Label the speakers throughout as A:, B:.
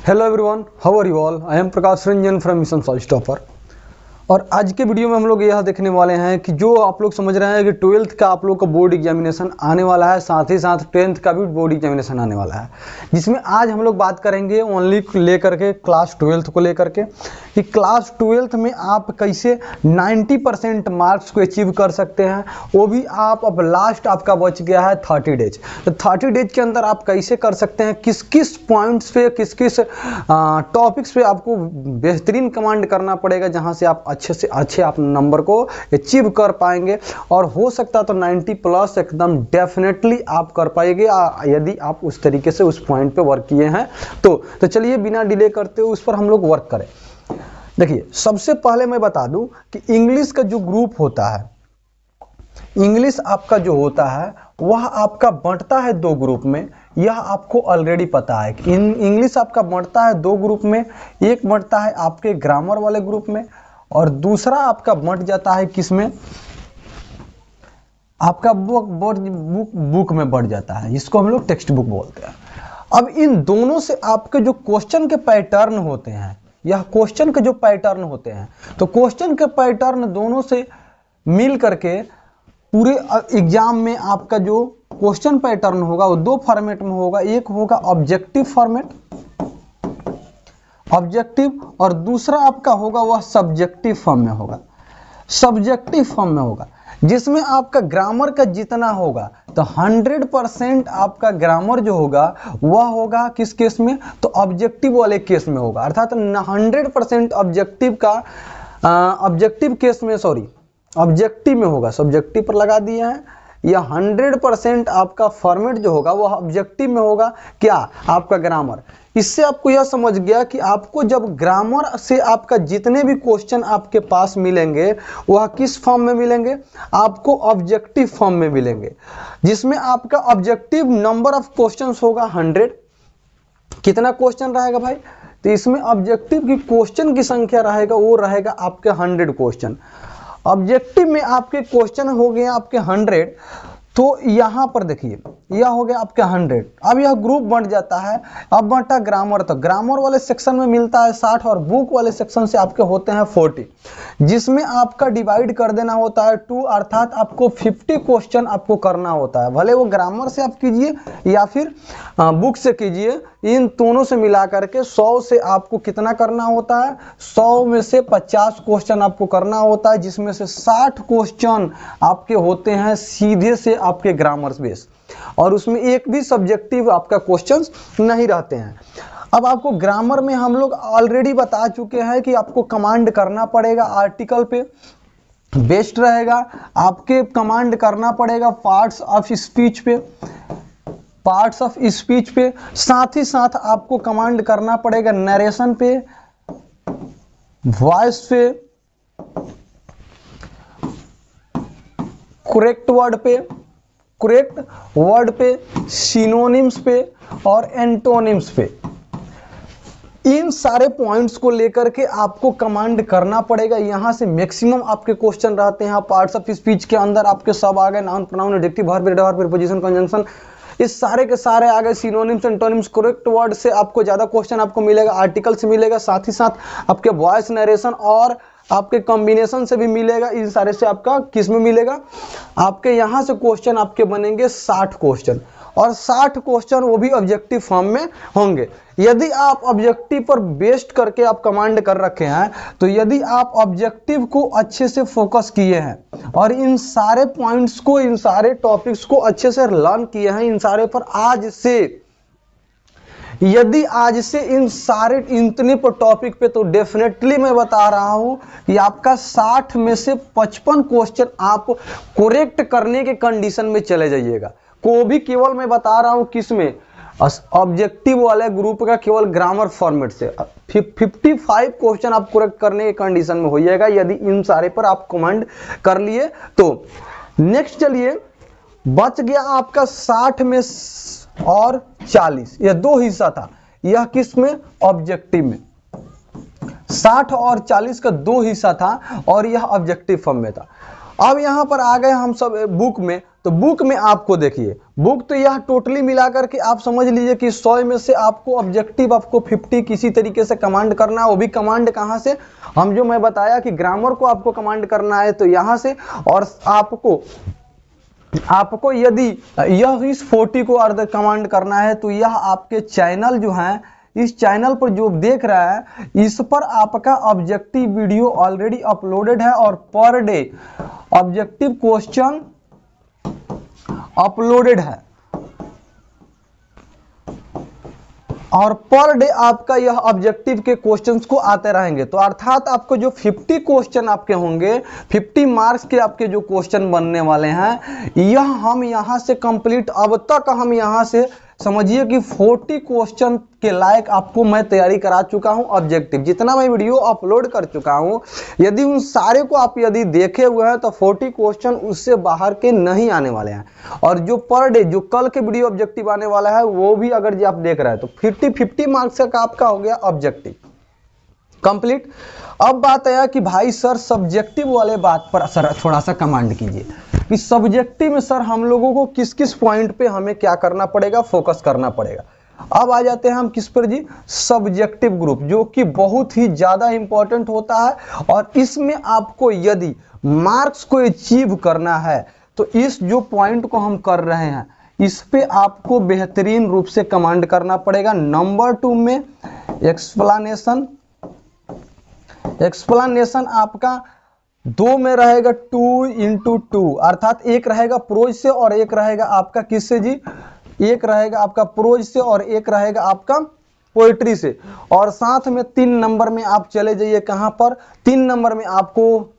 A: Hello everyone, how are you all? I am Prakash Ranjan from Mission Solve Topper. और आज के video में हम लोग यह देखने वाले हैं कि जो आप लोग समझ रहे हैं कि 12th का आप लोग का बोर्ड एग्जामिनेशन आने वाला है, साथ ही साथ 10th का भी बोर्ड एग्जामिनेशन आने वाला है, जिसमें आज हम लोग बात करेंगे ओनली लेकर के क्लास 12th को लेकर के कि क्लास 12th में आप कैसे 90% मार्क्स को अचीव कर सकते हैं। वो भी आप अब लास्ट आपका बच गया है 30 डेज, तो 30 डेज के अंदर आप कैसे कर सकते हैं, किस किस पॉइंट्स पे, किस किस टॉपिक्स पे आपको बेहतरीन कमांड करना पड़ेगा, जहां से आप अच्छे से अच्छे आप नंबर को अचीव कर पाएंगे। और हो सकता तो 90 प्लस एकदम डेफिनेटली आप कर पाएंगे यदि आप उस तरीके से उस पॉइंट पे वर्क किए हैं। तो चलिए बिना डिले करते हुए उस पर हम लोग वर्क करें। देखिए, सबसे पहले मैं बता दूं कि इंग्लिश का जो ग्रुप होता है, इंग्लिश आपका जो होता है वह आपका बंटता है दो ग्रुप में। यह आपको ऑलरेडी पता है कि इंग्लिश आपका बंटता है दो ग्रुप में। एक बंटता है आपके ग्रामर वाले ग्रुप में और दूसरा आपका बंट जाता है किसमें, आपका बुक में बढ़ जाता है, जिसको हम लोग टेक्स्ट बुक बोलते हैं। अब इन दोनों से आपके जो क्वेश्चन के पैटर्न होते हैं, यह क्वेश्चन के जो पैटर्न होते हैं, तो क्वेश्चन के पैटर्न दोनों से मिल करके पूरे एग्जाम में आपका जो क्वेश्चन पैटर्न होगा वो दो फॉर्मेट में होगा। एक होगा ऑब्जेक्टिव फॉर्मेट, ऑब्जेक्टिव, और दूसरा आपका होगा वह सब्जेक्टिव फॉर्म में होगा। सब्जेक्टिव फॉर्म में होगा जिसमें आपका ग्रामर का जितना होगा तो 100% आपका ग्रामर जो होगा वह होगा किस केस में, तो ऑब्जेक्टिव वाले केस में होगा। अर्थात 100% ऑब्जेक्टिव का ऑब्जेक्टिव केस में, सॉरी ऑब्जेक्टिव में होगा, सब्जेक्टिव पर लगा दिए हैं। या 100% आपका फॉर्मेट जो होगा वह ऑब्जेक्टिव में होगा। क्या? आपका ग्रामर। इससे आपको यह समझ गया कि आपको जब ग्रामर से आपका जितने भी क्वेश्चन आपके पास मिलेंगे वह किस फॉर्म में मिलेंगे, आपको ऑब्जेक्टिव फॉर्म में मिलेंगे, जिसमें आपका ऑब्जेक्टिव नंबर ऑफ क्वेश्चंस होगा 100। कितना क्वेश्चन रहेगा भाई? तो इसमें ऑब्जेक्टिव की क्वेश्चन की संख्या रहेगा वो रहेगा आपके 100 क्वेश्चन। ऑब्जेक्टिव में आपके क्वेश्चन हो गए आपके 100, तो यहां पर देखिए यह हो गया आपके 100। अब यह ग्रुप बंट जाता है। अब बंटा ग्रामर, तो ग्रामर वाले सेक्शन में मिलता है 60 और बुक वाले सेक्शन से आपके होते हैं 40, जिसमें आपका डिवाइड कर देना होता है 2, अर्थात आपको 50 क्वेश्चन आपको करना होता है। भले वो ग्रामर से आप कीजिए या फिर बुक से कीजिए, इन दोनों से मिला करके 100 से आपको कितना करना होता है, 100 में से 50 क्वेश्चन आपको करना होता है, जिसमें से 60 क्वेश्चन आपके होते हैं सीधे से आपके ग्रामर बेस, और उसमें एक भी सब्जेक्टिव आपका क्वेश्चंस नहीं रहते हैं। अब आपको ग्रामर में हम लोग ऑलरेडी बता चुके हैं कि आपको कमांड करना पड़ेगा आर्टिकल पे, बेस्ट रहेगा। आपके कमांड करना पड़ेगा पार्ट्स ऑफ स्पीच पे, पार्ट्स ऑफ स्पीच पे, साथ ही साथ आपको कमांड करना पड़ेगा नरेशन पे, वॉइस पे, करेक्ट वर्ड पे, सिनोनिम्स पे और एंटोनिम्स पे। इन सारे पॉइंट्स को लेकर के आपको कमांड करना पड़ेगा। यहां से मैक्सिमम आपके क्वेश्चन रहते हैं। पार्ट्स ऑफ स्पीच के अंदर आपके सब आ गए, noun, pronoun, adjective, verb, adverb, preposition, conjunction, इस सारे के सारे आ गए। सिनोनिम्स, एंटोनिम्स, करेक्ट वर्ड से आपको ज्यादा क्वेश्चन आपको मिलेगा, आर्टिकल से मिलेगा, साथ ही साथ आपके वॉइस नरेशन और आपके कॉम्बिनेशन से भी मिलेगा। इन सारे से आपका किस में मिलेगा, आपके यहां से क्वेश्चन आपके बनेंगे 60 क्वेश्चन, और 60 क्वेश्चन वो भी ऑब्जेक्टिव फॉर्म में होंगे। यदि आप ऑब्जेक्टिव पर बेस्ड करके आप कमांड कर रखे हैं, तो यदि आप ऑब्जेक्टिव को अच्छे से फोकस किए हैं और इन सारे पॉइंट्स को, इन सारे टॉपिक्स को अच्छे से लर्न किए हैं, इन सारे पर आज से, यदि आज से इन सारे इतने पर टॉपिक पे, तो डेफिनेटली मैं बता रहा हूं कि आपका 60 में से 55 क्वेश्चन आप करेक्ट करने के कंडीशन में चले जाइएगा। को भी केवल मैं बता रहा हूं किसमें, ऑब्जेक्टिव वाले ग्रुप का केवल ग्रामर फॉर्मेट से 55 क्वेश्चन आप करेक्ट करने के कंडीशन में होइएगा, यदि इन सारे पर आप कमांड कर लिए तो। नेक्स्ट चलिए, बच गया आपका 60 में और 40, यह दो हिस्सा था। यह किस में, ऑब्जेक्टिव में। 60 और 40 का दो हिस्सा था और यह ऑब्जेक्टिव फॉर्म में था। अब यहां पर आ गए हम सब बुक में, तो बुक में आपको देखिए, बुक तो यह टोटली मिलाकर के आप समझ लीजिए कि 100 में से आपको ऑब्जेक्टिव आपको 50 किसी तरीके से कमांड करना है। वो भी कमांड कहाँ से, हम जो मैं बताया कि ग्रामर को आपको कमांड करना है तो यहाँ से, और आपको यदि यह इस 40 को अर्ध कमांड करना है तो यह आपके चैनल जो है, इस चैनल पर जो देख रहा है इस पर आपका ऑब्जेक्टिव वीडियो ऑलरेडी अपलोडेड है और per day objective question uploaded है और पर डे आपका यह ऑब्जेक्टिव के क्वेश्चंस को आते रहेंगे। तो अर्थात आपको जो 50 क्वेश्चन आपके होंगे, 50 मार्क्स के आपके जो क्वेश्चन बनने वाले हैं, यह हम यहां से कंप्लीट, अब तक हम यहां से समझिए कि 40 क्वेश्चन के लायक आपको मैं तैयारी करा चुका हूं। ऑब्जेक्टिव जितना मैं वीडियो अपलोड कर चुका हूं, यदि उन सारे को आप यदि देखे हुए हैं तो 40 क्वेश्चन उससे बाहर के नहीं आने वाले हैं। और जो पर डे जो कल के वीडियो ऑब्जेक्टिव आने वाला है वो भी अगर जी आप देख रहे हैं तो 50 मार्क्स का आपका हो गया ऑब्जेक्टिव कंप्लीट। अब बात आया कि भाई सर सब्जेक्टिव वाले बात पर सर थोड़ा सा कमांड कीजिए कि सब्जेक्टिव में सर हम लोगों को किस किस पॉइंट पे हमें क्या करना पड़ेगा, फोकस करना पड़ेगा। अब आ जाते हैं हम किस पर जी, सब्जेक्टिव ग्रुप, जो कि बहुत ही ज्यादा इंपॉर्टेंट होता है और इसमें आपको यदि मार्क्स को अचीव करना है तो इस जो पॉइंट को हम कर रहे हैं इस पे आपको बेहतरीन रूप से कमांड करना पड़ेगा। नंबर 2 में एक्सप्लेनेशन आपका 2 में रहेगा 2x2, अर्थात एक रहेगा प्रोज से और एक रहेगा आपका किससे जी, एक रहेगा आपका प्रोज से और एक रहेगा आपका पोएट्री से। और साथ में 3 नंबर में आप चले जाइए कहां पर, 3 नंबर में आपको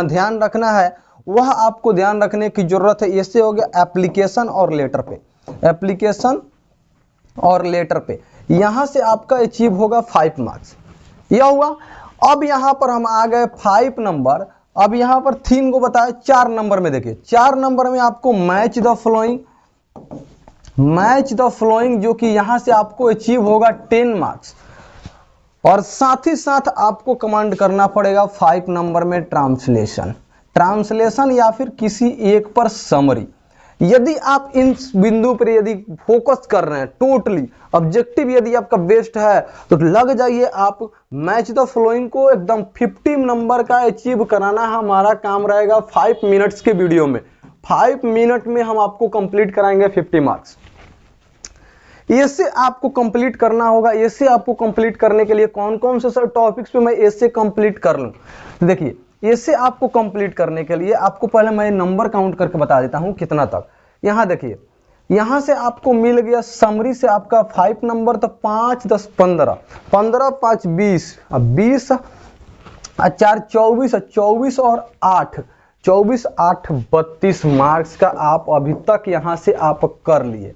A: ध्यान रखना है, वह आपको ध्यान रखने की जरूरत है। इससे हो गया एप्लीकेशन और लेटर पे, एप्लीकेशन और लेटर पे, यहां से आपका अचीव होगा 5 मार्क्स। यह हुआ। अब यहां पर हम आ गए 5 नंबर। अब यहां पर 3 को बताया, 4 नंबर में देखिए, 4 नंबर में आपको मैच द फ्लोइंग जो कि यहां से आपको अचीव होगा 10 मार्क्स। और साथ ही साथ आपको कमांड करना पड़ेगा 5 नंबर में ट्रांसलेशन या फिर किसी एक पर समरी। यदि आप इन बिंदु पर यदि फोकस कर रहे हैं टोटली ऑब्जेक्टिव यदि आपका बेस्ट है तो लग जाइए आप मैच द फ्लोइंग को एकदम 50 नंबर का अचीव कराना हमारा काम रहेगा 5 मिनट्स के वीडियो में। 5 मिनट में हम आपको कंप्लीट कराएंगे 50 मार्क्स। ऐसे आपको कंप्लीट करना होगा। ऐसे आपको कंप्लीट करने के लिए कौन कौन से सर टॉपिक्स पे मैं ऐसे कंप्लीट कर लूं, देखिए ऐसे आपको कंप्लीट करने के लिए आपको पहले मैं नंबर काउंट करके बता देता हूं कितना तक। यहां देखिए, यहां से आपको मिल गया समरी से आपका 5 नंबर, तो 5 10 15, 15 5 20, 20 4 24, 24 और 8, 24 8 32 मार्क्स का आप अभी तक यहां से आप कर लिए।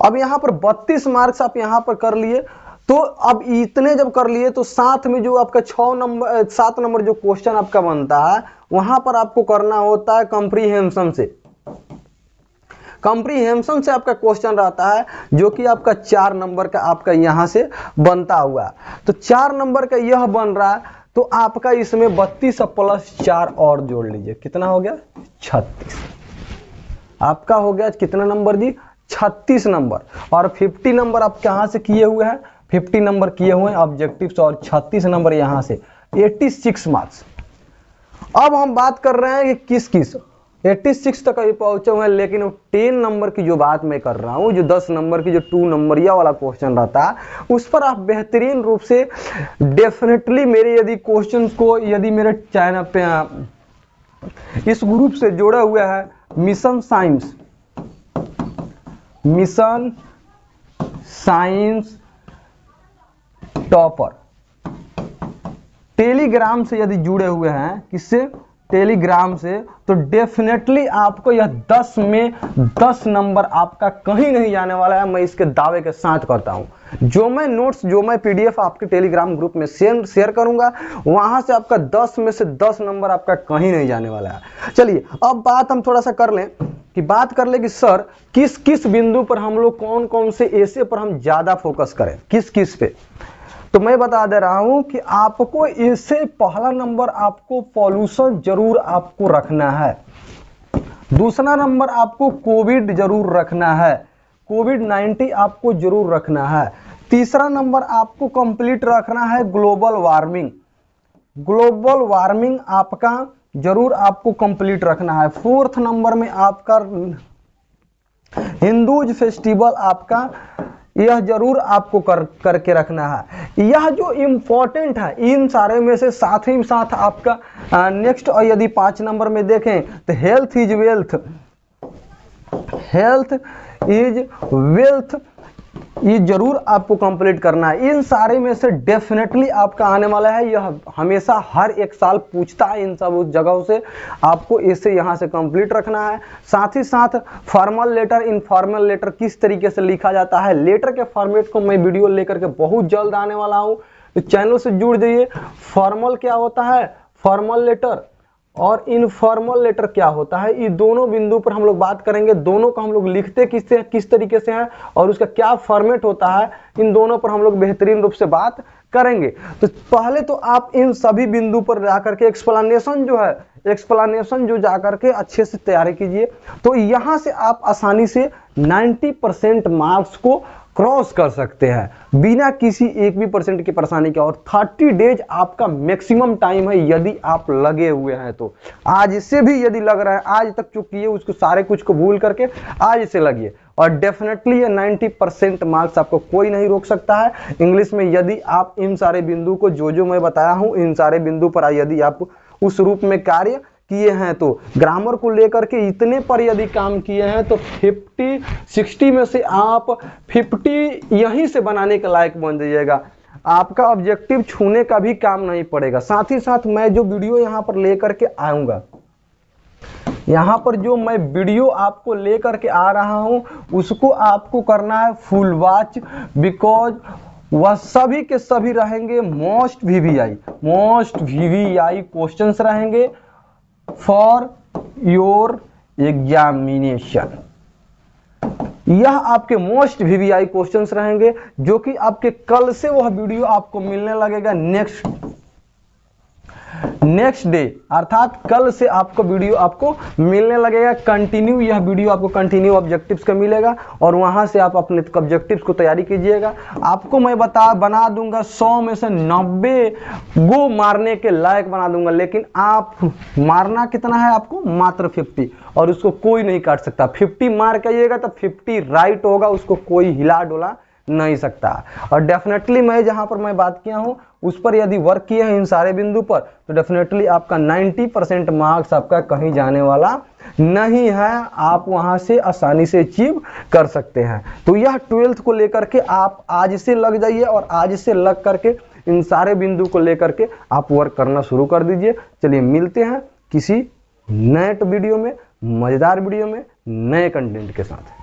A: अब यहां पर 32 मार्क्स आप यहां पर कर लिए, तो अब इतने जब कर लिए तो साथ में जो आपका 7 नंबर जो क्वेश्चन आपका बनता है वहां पर आपको करना होता है कंप्रीहेंशन से आपका क्वेश्चन रहता है जो कि आपका 4 नंबर का आपका यहां से बनता हुआ। तो 4 नंबर का यह बन रहा है, तो आपका इसमें 32 प्लस 4 और जोड़ लीजिए, कितना हो गया 36। आपका हो गया कितना नंबर जी, 36 नंबर। और 50 नंबर आप कहां से किए हुए हैं, 50 नंबर किए हुए हैं ऑब्जेक्टिव से, और 36 नंबर यहां से 86 मार्क्स। अब हम बात कर रहे हैं कि किस 86 तक अभी पहुंचे हुए हैं, लेकिन 10 नंबर की जो बात मैं कर रहा हूं, जो 10 नंबर की जो 2 नंबरिया वाला क्वेश्चन रहता है उस पर आप बेहतरीन रूप से डेफिनेटली मेरे यदि क्वेश्चन को यदि मेरे चैनल पे इस ग्रुप से जोड़ा हुआ है मिशन साइंस टॉपर, टेलीग्राम से यदि जुड़े हुए हैं, किससे, टेलीग्राम से, तो डेफिनेटली आपको यह 10 में 10 नंबर आपका कहीं नहीं जाने वाला है। मैं इसके दावे के साथ करता हूं। जो मैं नोट्स, जो मैं पीडीएफ आपके टेलीग्राम ग्रुप में शेयर करूंगा, वहां से आपका 10 में से 10 नंबर आपका कहीं नहीं जाने वाला है। चलिए अब बात हम थोड़ा सा कर लें कि सर किस किस बिंदु पर हम लोग कौन कौन से ऐसे पर हम ज्यादा फोकस करें, किस किस पे। तो मैं बता दे रहा हूं कि आपको इससे पहला नंबर आपको पॉल्यूशन जरूर आपको रखना है। दूसरा नंबर आपको कोविड जरूर रखना है, कोविड-19 आपको जरूर रखना है। तीसरा नंबर आपको कंप्लीट रखना है ग्लोबल वार्मिंग, ग्लोबल वार्मिंग आपका जरूर आपको कंप्लीट रखना है। फोर्थ नंबर में आपका हिंदूज फेस्टिवल आपका यह जरूर आपको करके रखना है। यह जो इम्पोर्टेंट है इन सारे में से साथ ही साथ आपका नेक्स्ट, और यदि 5 नंबर में देखें तो health is wealth, health is wealth, ये जरूर आपको कंप्लीट करना है। इन सारे में से डेफिनेटली आपका आने वाला है, यह हमेशा हर एक साल पूछता है इन सब जगहों से, आपको इसे यहाँ से कंप्लीट रखना है। साथ ही साथ फॉर्मल लेटर, इनफॉर्मल लेटर किस तरीके से लिखा जाता है, लेटर के फॉर्मेट को मैं वीडियो लेकर के बहुत जल्द आने वाला हूँ, तो चैनल से जुड़ जाइए। फॉर्मल क्या होता है, फॉर्मल लेटर, और इनफॉर्मल लेटर क्या होता है, ये दोनों बिंदु पर हम लोग बात करेंगे। दोनों को हम लोग लिखते किस तरीके से हैं और उसका क्या फॉर्मेट होता है, इन दोनों पर हम लोग बेहतरीन रूप से बात करेंगे। तो पहले तो आप इन सभी बिंदु पर जाकर के एक्सप्लेनेशन जो है, एक्सप्लेनेशन जो जाकर के अच्छे से तैयारी कीजिए, तो यहाँ से आप आसानी से 90% मार्क्स को क्रॉस कर सकते हैं बिना किसी एक भी परसेंट की परेशानी के। और 30 डेज आपका मैक्सिमम टाइम है यदि आप लगे हुए हैं तो। आज से भी यदि लग रहा है, आज तक जो किए उसको सारे कुछ को भूल करके आज से लगिए, और डेफिनेटली ये 90% मार्क्स आपको कोई नहीं रोक सकता है। इंग्लिश में यदि आप इन सारे बिंदु को जो मैं बताया हूं, इन सारे बिंदु पर यदि आप उस रूप में कार्य किए हैं, तो ग्रामर को लेकर के इतने पर यदि काम किए हैं तो 50-60 में से आप 50 यहीं से बनाने के लायक बन जाइएगा। आपका ऑब्जेक्टिव छूने का भी काम नहीं पड़ेगा। साथ ही साथ मैं जो वीडियो यहाँ पर लेकर के आऊंगा, यहाँ पर जो मैं वीडियो आपको लेकर के आ रहा हूं, उसको आपको करना है फुल वॉच, बिकॉज वह सभी के सभी रहेंगे मोस्ट वीवीआई क्वेश्चंस रहेंगे फॉर योर एग्जामिनेशन। यह आपके मोस्ट वीवीआई क्वेश्चंस रहेंगे, जो कि आपके कल से वह वीडियो आपको मिलने लगेगा नेक्स्ट डे, अर्थात कल से आपको वीडियो आपको मिलने लगेगा कंटिन्यू। यह वीडियो आपको कंटिन्यू ऑब्जेक्टिव्स का मिलेगा और वहां से आप अपने ऑब्जेक्टिव्स को तैयारी कीजिएगा। आपको मैं बना दूंगा 100 में से 90 गो मारने के लायक बना दूंगा, लेकिन आप मारना कितना है आपको, मात्र 50, और उसको कोई नहीं काट सकता। 50 मार के आइएगा तो 50 राइट होगा, उसको कोई हिला डोला नहीं सकता। और डेफिनेटली मैं जहां पर मैं बात किया हूं उस पर यदि वर्क किए हैं इन सारे बिंदु पर, तो डेफिनेटली आपका 90% मार्क्स आपका कहीं जाने वाला नहीं है, आप वहां से आसानी से अचीव कर सकते हैं। तो यह 12th को लेकर के आप आज से लग जाइए, और आज से लग करके इन सारे बिंदु को लेकर के आप वर्क करना शुरू कर दीजिए। चलिए मिलते हैं किसी नए वीडियो में, मजेदार वीडियो में, नए कंटेंट के साथ।